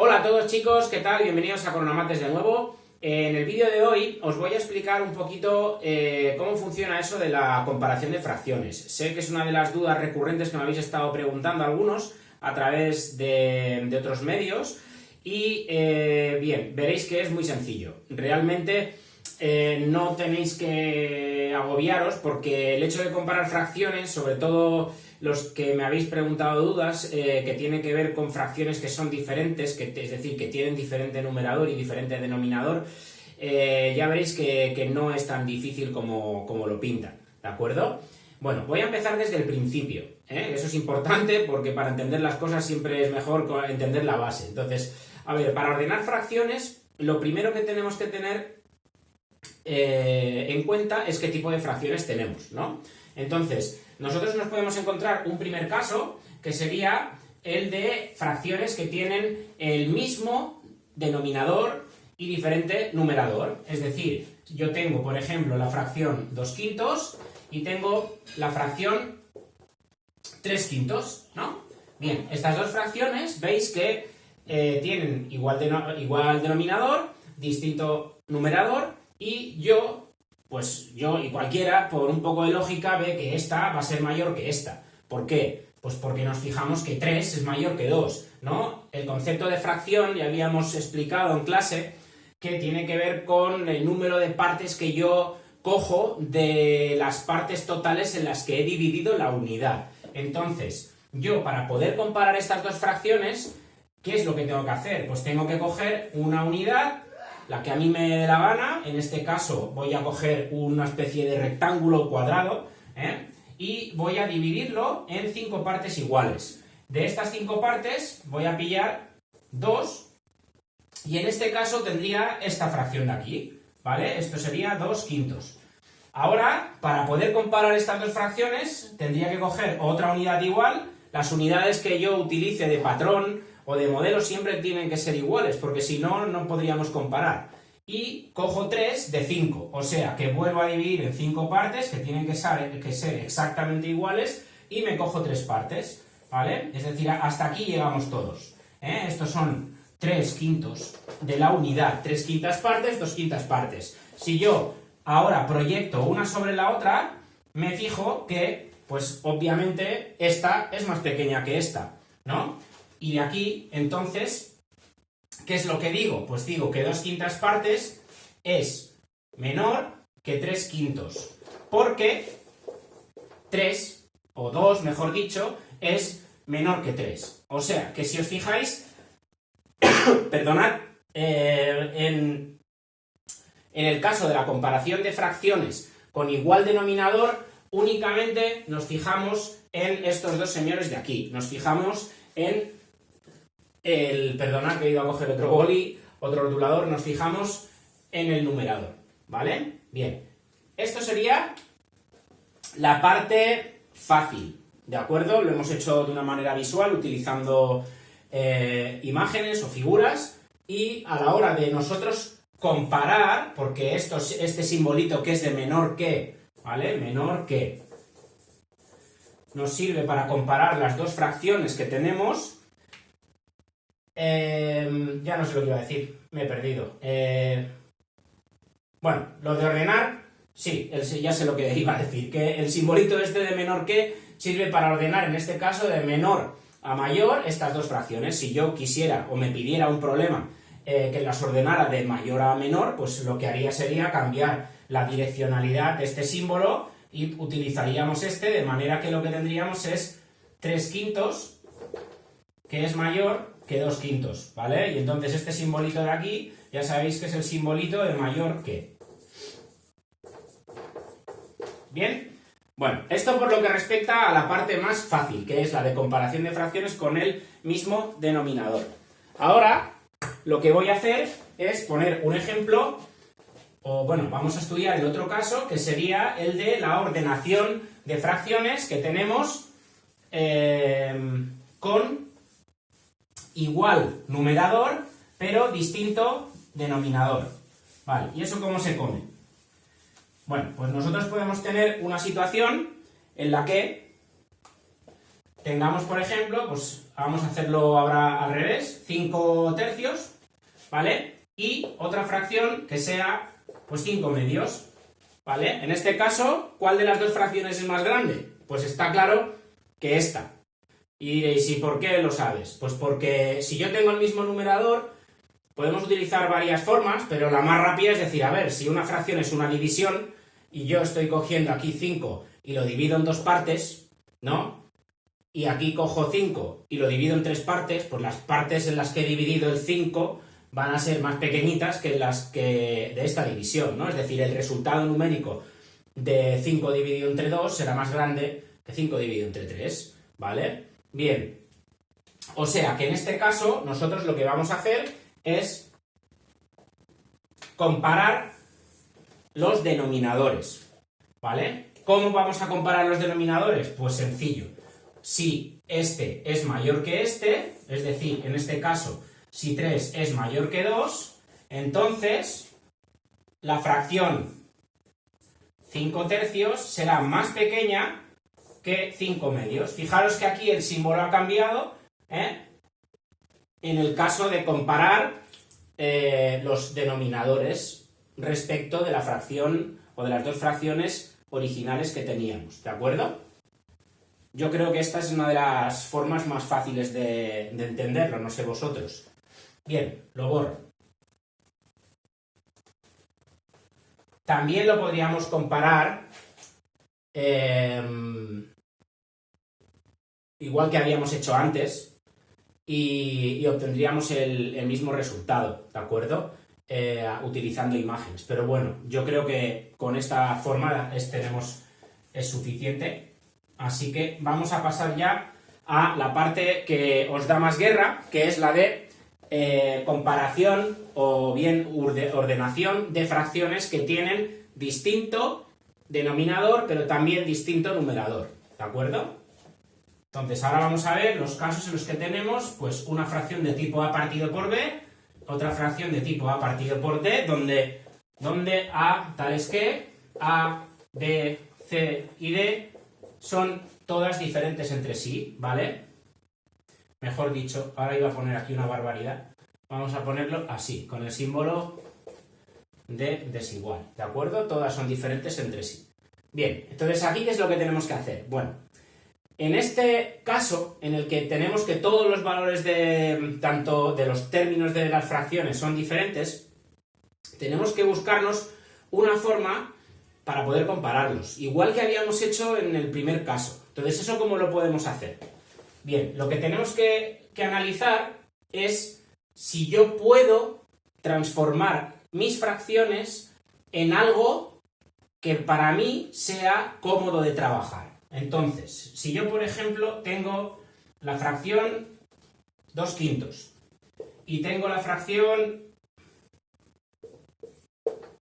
Hola a todos chicos, ¿qué tal? Bienvenidos a Coronamates de nuevo. En el vídeo de hoy os voy a explicar un poquito cómo funciona eso de la comparación de fracciones. Sé que es una de las dudas recurrentes que me habéis estado preguntando algunos a través de otros medios y bien, veréis que es muy sencillo. Realmente no tenéis que agobiaros porque el hecho de comparar fracciones, sobre todo los que me habéis preguntado dudas, que tiene que ver con fracciones que son diferentes, es decir, que tienen diferente numerador y diferente denominador, ya veréis que no es tan difícil como lo pintan, ¿de acuerdo? Bueno, voy a empezar desde el principio, ¿eh? Eso es importante porque para entender las cosas siempre es mejor entender la base. Entonces, a ver, para ordenar fracciones, lo primero que tenemos que tener en cuenta es qué tipo de fracciones tenemos, ¿no? Entonces, nosotros nos podemos encontrar un primer caso que sería el de fracciones que tienen el mismo denominador y diferente numerador. Es decir, yo tengo, por ejemplo, la fracción 2/5 y tengo la fracción 3/5, ¿no? Bien, estas dos fracciones veis que tienen igual denominador, distinto numerador, y yo y cualquiera, por un poco de lógica, ve que esta va a ser mayor que esta. ¿Por qué? Pues porque nos fijamos que 3 es mayor que 2, ¿no? El concepto de fracción ya habíamos explicado en clase que tiene que ver con el número de partes que yo cojo de las partes totales en las que he dividido la unidad. Entonces, yo para poder comparar estas dos fracciones, ¿qué es lo que tengo que hacer? Pues tengo que coger una unidad, la que a mí me dé la gana. En este caso voy a coger una especie de rectángulo cuadrado, y voy a dividirlo en 5 partes iguales. De estas 5 partes voy a pillar 2, y en este caso tendría esta fracción de aquí, ¿vale? Esto sería 2/5. Ahora, para poder comparar estas dos fracciones, tendría que coger otra unidad igual. Las unidades que yo utilice de patrón o de modelo siempre tienen que ser iguales, porque si no, no podríamos comparar. Y cojo 3 de 5, o sea que vuelvo a dividir en 5 partes que tienen que ser exactamente iguales, y me cojo 3 partes, ¿vale? Es decir, hasta aquí llegamos todos, ¿eh? Estos son 3/5 de la unidad, 3/5 partes, 2/5 partes. Si yo ahora proyecto una sobre la otra, me fijo que, pues obviamente, esta es más pequeña que esta, ¿no? Y de aquí, entonces, ¿qué es lo que digo? Pues digo que 2/5 partes es menor que 3/5, porque 3, o 2, mejor dicho, es menor que 3. O sea, que si os fijáis, perdonad, en el caso de la comparación de fracciones con igual denominador, únicamente nos fijamos en estos dos señores de aquí. Nos fijamos en perdonad que he ido a coger otro boli, otro rotulador, nos fijamos en el numerador, ¿vale? Bien, esto sería la parte fácil, ¿de acuerdo? Lo hemos hecho de una manera visual, utilizando imágenes o figuras, y a la hora de nosotros comparar, porque este simbolito que es de menor que, ¿vale? Menor que, nos sirve para comparar las dos fracciones que tenemos. Ya no sé lo que iba a decir, me he perdido. Bueno, lo de ordenar, sí, ya sé lo que iba a decir, que el simbolito este de menor que sirve para ordenar, en este caso, de menor a mayor estas dos fracciones. Si yo quisiera o me pidiera un problema que las ordenara de mayor a menor, pues lo que haría sería cambiar la direccionalidad de este símbolo y utilizaríamos este, de manera que lo que tendríamos es 3/5, que es mayor que 2/5, ¿vale? Y entonces este simbolito de aquí, ya sabéis que es el simbolito de mayor que. ¿Bien? Bueno, esto por lo que respecta a la parte más fácil, que es la de comparación de fracciones con el mismo denominador. Ahora, lo que voy a hacer es poner un ejemplo, o bueno, vamos a estudiar el otro caso, que sería el de la ordenación de fracciones que tenemos con igual numerador, pero distinto denominador. Vale, ¿y eso cómo se come? Bueno, pues nosotros podemos tener una situación en la que tengamos, por ejemplo, pues vamos a hacerlo ahora al revés, 5 tercios, ¿vale? Y otra fracción que sea, pues 5 medios, ¿vale? En este caso, ¿cuál de las dos fracciones es más grande? Pues está claro que esta. Y diréis, ¿y por qué lo sabes? Pues porque si yo tengo el mismo numerador, podemos utilizar varias formas, pero la más rápida es decir, a ver, si una fracción es una división y yo estoy cogiendo aquí 5 y lo divido en dos partes, ¿no? Y aquí cojo 5 y lo divido en tres partes, pues las partes en las que he dividido el 5 van a ser más pequeñitas que las que de esta división, ¿no? Es decir, el resultado numérico de 5 dividido entre 2 será más grande que 5 dividido entre 3, ¿vale? Bien, o sea que en este caso nosotros lo que vamos a hacer es comparar los denominadores, ¿vale? ¿Cómo vamos a comparar los denominadores? Pues sencillo. Si este es mayor que este, es decir, en este caso, si 3 es mayor que 2, entonces la fracción 5 tercios será más pequeña que 5 medios. Fijaros que aquí el símbolo ha cambiado, ¿eh? En el caso de comparar los denominadores respecto de la fracción o de las dos fracciones originales que teníamos, ¿de acuerdo? Yo creo que esta es una de las formas más fáciles de entenderlo, no sé vosotros. Bien, lo borro. También lo podríamos comparar igual que habíamos hecho antes y obtendríamos el mismo resultado, ¿de acuerdo? Utilizando imágenes. Pero bueno, yo creo que con esta forma es suficiente. Así que vamos a pasar ya a la parte que os da más guerra, que es la de comparación o bien ordenación de fracciones que tienen distinto denominador, pero también distinto numerador, ¿de acuerdo? Entonces ahora vamos a ver los casos en los que tenemos pues una fracción de tipo A partido por B, otra fracción de tipo A partido por D, donde A, tales que A, B, C y D son todas diferentes entre sí, ¿vale? Mejor dicho, ahora iba a poner aquí una barbaridad. Vamos a ponerlo así, con el símbolo de desigual, ¿de acuerdo? Todas son diferentes entre sí. Bien, entonces aquí ¿qué es lo que tenemos que hacer? Bueno, en este caso, en el que tenemos que todos los valores tanto de los términos de las fracciones son diferentes, tenemos que buscarnos una forma para poder compararlos, igual que habíamos hecho en el primer caso. Entonces, ¿eso cómo lo podemos hacer? Bien, lo que tenemos que analizar es si yo puedo transformar mis fracciones en algo que para mí sea cómodo de trabajar. Entonces, si yo, por ejemplo, tengo la fracción 2/5 y tengo la fracción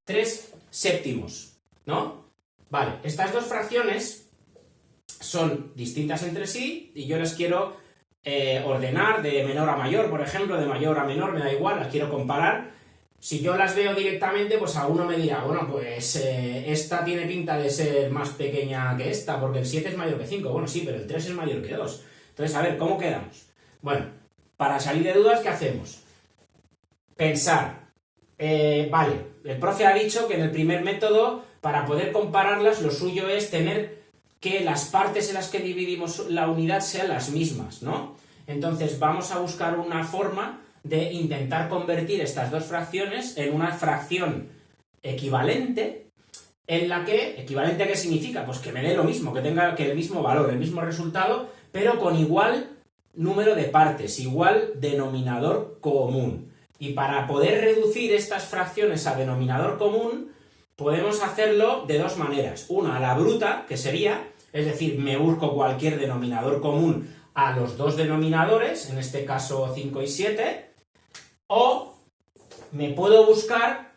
3/7, ¿no? Vale, estas dos fracciones son distintas entre sí y yo las quiero ordenar de menor a mayor, por ejemplo, de mayor a menor, me da igual, las quiero comparar. Si yo las veo directamente, pues alguno me dirá, bueno, pues esta tiene pinta de ser más pequeña que esta, porque el 7 es mayor que 5. Bueno, sí, pero el 3 es mayor que 2. Entonces, a ver, ¿cómo quedamos? Bueno, para salir de dudas, ¿qué hacemos? Pensar. Vale, el profe ha dicho que en el primer método, para poder compararlas, lo suyo es tener que las partes en las que dividimos la unidad sean las mismas, ¿no? Entonces, vamos a buscar una forma de intentar convertir estas dos fracciones en una fracción equivalente, en la que, ¿equivalente qué significa? Pues que me dé lo mismo, que tenga el mismo valor, el mismo resultado, pero con igual número de partes, igual denominador común. Y para poder reducir estas fracciones a denominador común, podemos hacerlo de dos maneras. Una, a la bruta, que sería, es decir, me busco cualquier denominador común a los dos denominadores, en este caso 5 y 7, o me puedo buscar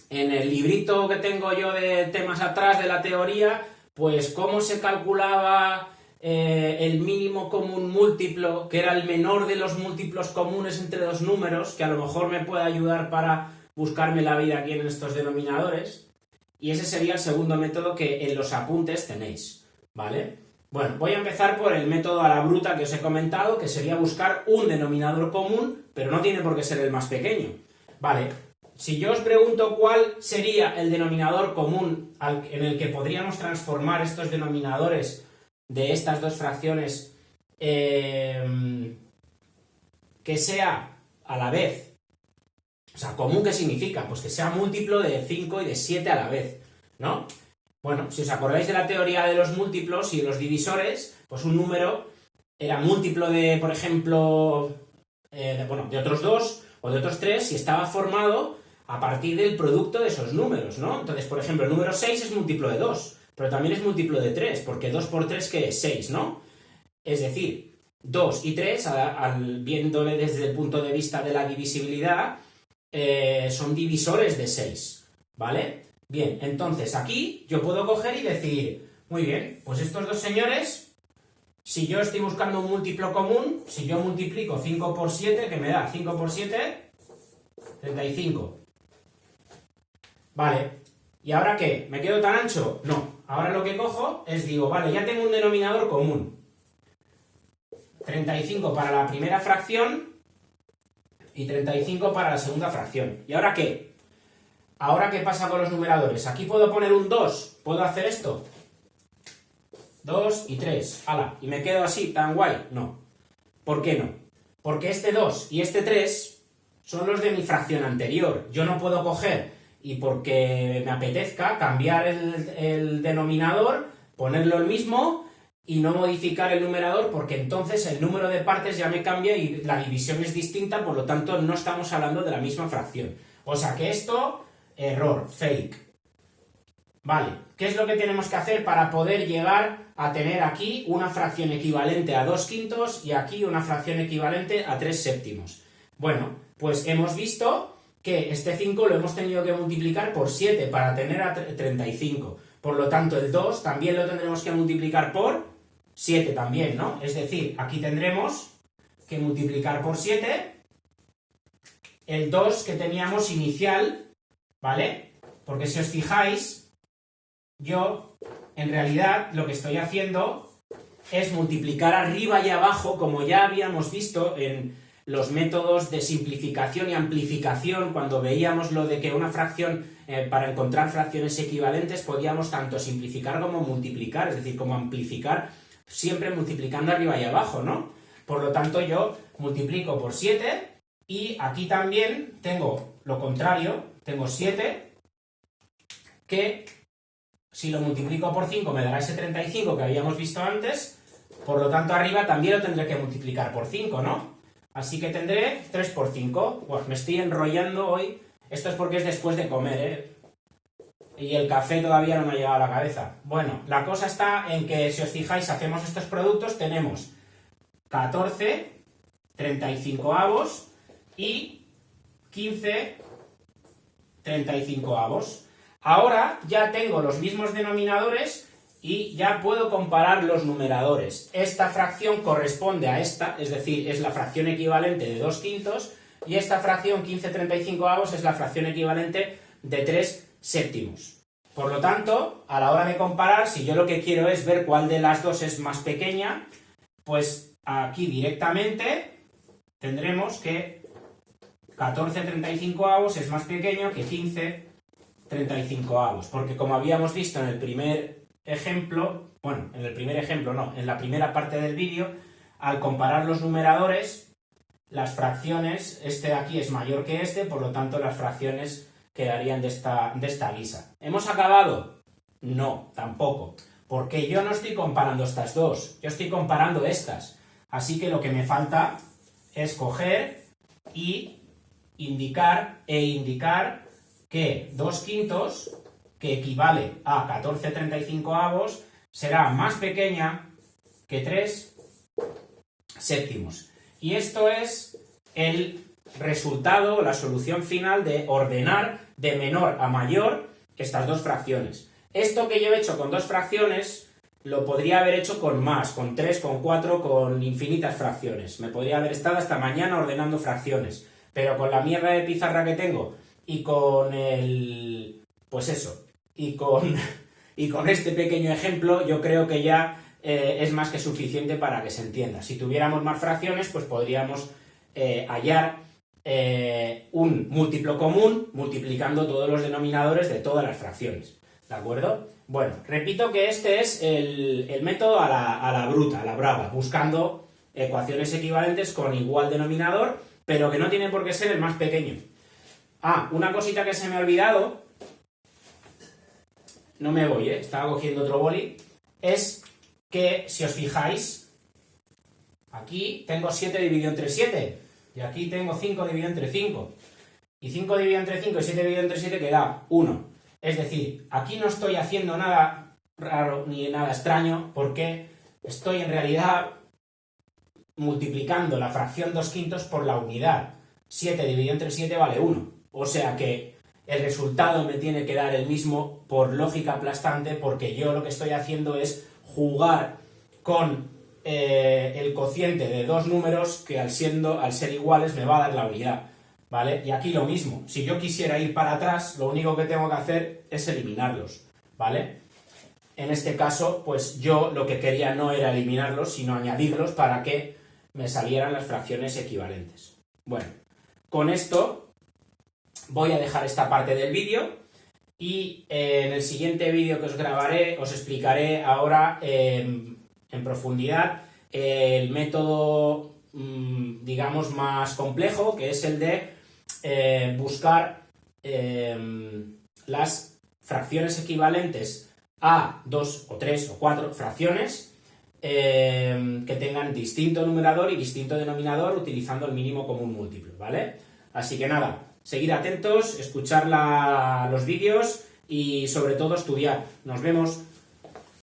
en el librito que tengo yo de temas atrás de la teoría, pues cómo se calculaba el mínimo común múltiplo, que era el menor de los múltiplos comunes entre dos números, que a lo mejor me puede ayudar para buscarme la vida aquí en estos denominadores. Y ese sería el segundo método que en los apuntes tenéis, ¿vale? Bueno, voy a empezar por el método a la bruta que os he comentado, que sería buscar un denominador común, pero no tiene por qué ser el más pequeño. Vale, si yo os pregunto cuál sería el denominador común en el que podríamos transformar estos denominadores de estas dos fracciones que sea a la vez, o sea, común, ¿qué significa? Pues que sea múltiplo de 5 y de 7 a la vez, ¿no? Bueno, si os acordáis de la teoría de los múltiplos y de los divisores, pues un número era múltiplo de, por ejemplo, de otros dos o de otros tres si estaba formado a partir del producto de esos números, ¿no? Entonces, por ejemplo, el número 6 es múltiplo de 2, pero también es múltiplo de 3, porque 2 por 3, ¿qué es? 6, ¿no? Es decir, 2 y 3, viéndole desde el punto de vista de la divisibilidad, son divisores de 6, ¿vale? Bien, entonces aquí yo puedo coger y decir, muy bien, pues estos dos señores, si yo estoy buscando un múltiplo común, si yo multiplico 5 por 7, que me da 5 por 7, 35. Vale, ¿y ahora qué? ¿Me quedo tan ancho? No, ahora lo que cojo es, digo, vale, ya tengo un denominador común. 35 para la primera fracción y 35 para la segunda fracción. ¿Y ahora qué? ¿Ahora qué pasa con los numeradores? Aquí puedo poner un 2. ¿Puedo hacer esto? 2 y 3. ¡Hala! ¿Y me quedo así, tan guay? No. ¿Por qué no? Porque este 2 y este 3 son los de mi fracción anterior. Yo no puedo coger y porque me apetezca cambiar el denominador, ponerlo el mismo y no modificar el numerador, porque entonces el número de partes ya me cambia y la división es distinta, por lo tanto no estamos hablando de la misma fracción. O sea que esto... error, fake. Vale, ¿qué es lo que tenemos que hacer para poder llegar a tener aquí una fracción equivalente a 2/5 y aquí una fracción equivalente a 3/7? Bueno, pues hemos visto que este 5 lo hemos tenido que multiplicar por 7 para tener a 35. Por lo tanto, el 2 también lo tendremos que multiplicar por 7 también, ¿no? Es decir, aquí tendremos que multiplicar por 7 el 2 que teníamos inicial, ¿vale? Porque si os fijáis, yo en realidad lo que estoy haciendo es multiplicar arriba y abajo, como ya habíamos visto en los métodos de simplificación y amplificación, cuando veíamos lo de que una fracción, para encontrar fracciones equivalentes, podíamos tanto simplificar como multiplicar, es decir, como amplificar, siempre multiplicando arriba y abajo, ¿no? Por lo tanto, yo multiplico por 7 y aquí también tengo lo contrario. Tengo 7, que si lo multiplico por 5 me dará ese 35 que habíamos visto antes, por lo tanto arriba también lo tendré que multiplicar por 5, ¿no? Así que tendré 3 por 5. Pues me estoy enrollando hoy, esto es porque es después de comer, ¿eh? Y el café todavía no me ha llegado a la cabeza. Bueno, la cosa está en que, si os fijáis, hacemos estos productos, tenemos 14, 35avos y 15... 35avos. Ahora ya tengo los mismos denominadores y ya puedo comparar los numeradores. Esta fracción corresponde a esta, es decir, es la fracción equivalente de 2/5, y esta fracción 15/35avos es la fracción equivalente de 3/7. Por lo tanto, a la hora de comparar, si yo lo que quiero es ver cuál de las dos es más pequeña, pues aquí directamente tendremos que 14/35avos es más pequeño que 15/35avos, porque como habíamos visto en el primer ejemplo, bueno, en el primer ejemplo no, en la primera parte del vídeo, al comparar los numeradores, las fracciones, este de aquí es mayor que este, por lo tanto las fracciones quedarían de esta guisa. ¿Hemos acabado? No, tampoco, porque yo no estoy comparando estas dos, yo estoy comparando estas, así que lo que me falta es coger y indicar que 2/5, que equivale a 14/35avos, será más pequeña que 3/7. Y esto es el resultado, la solución final de ordenar de menor a mayor estas dos fracciones. Esto que yo he hecho con dos fracciones lo podría haber hecho con más, con 3, con 4, con infinitas fracciones. Me podría haber estado hasta mañana ordenando fracciones. Pero con la mierda de pizarra que tengo y con el... pues eso, y con este pequeño ejemplo, yo creo que ya es más que suficiente para que se entienda. Si tuviéramos más fracciones, pues podríamos hallar un múltiplo común multiplicando todos los denominadores de todas las fracciones. ¿De acuerdo? Bueno, repito que este es el método a la bruta, a la brava, buscando ecuaciones equivalentes con igual denominador, pero que no tiene por qué ser el más pequeño. Ah, una cosita que se me ha olvidado, no me voy, estaba cogiendo otro boli, es que, si os fijáis, aquí tengo 7 dividido entre 7, y aquí tengo 5 dividido entre 5, y 5 dividido entre 5 y 7 dividido entre 7 queda 1. Es decir, aquí no estoy haciendo nada raro ni nada extraño, porque estoy en realidad multiplicando la fracción 2/5 por la unidad. 7 dividido entre 7 vale 1. O sea que el resultado me tiene que dar el mismo por lógica aplastante, porque yo lo que estoy haciendo es jugar con el cociente de dos números que al ser iguales me va a dar la unidad, ¿vale? Y aquí lo mismo, si yo quisiera ir para atrás, lo único que tengo que hacer es eliminarlos, ¿vale? En este caso, pues yo lo que quería no era eliminarlos, sino añadirlos para que me salieran las fracciones equivalentes. Bueno, con esto voy a dejar esta parte del vídeo y en el siguiente vídeo que os grabaré os explicaré ahora en profundidad el método, digamos, más complejo, que es el de buscar las fracciones equivalentes a 2 o 3 o 4 fracciones que tengan distinto numerador y distinto denominador utilizando el mínimo común múltiplo, ¿vale? Así que nada, seguid atentos, escuchar los vídeos y sobre todo estudiar. Nos vemos.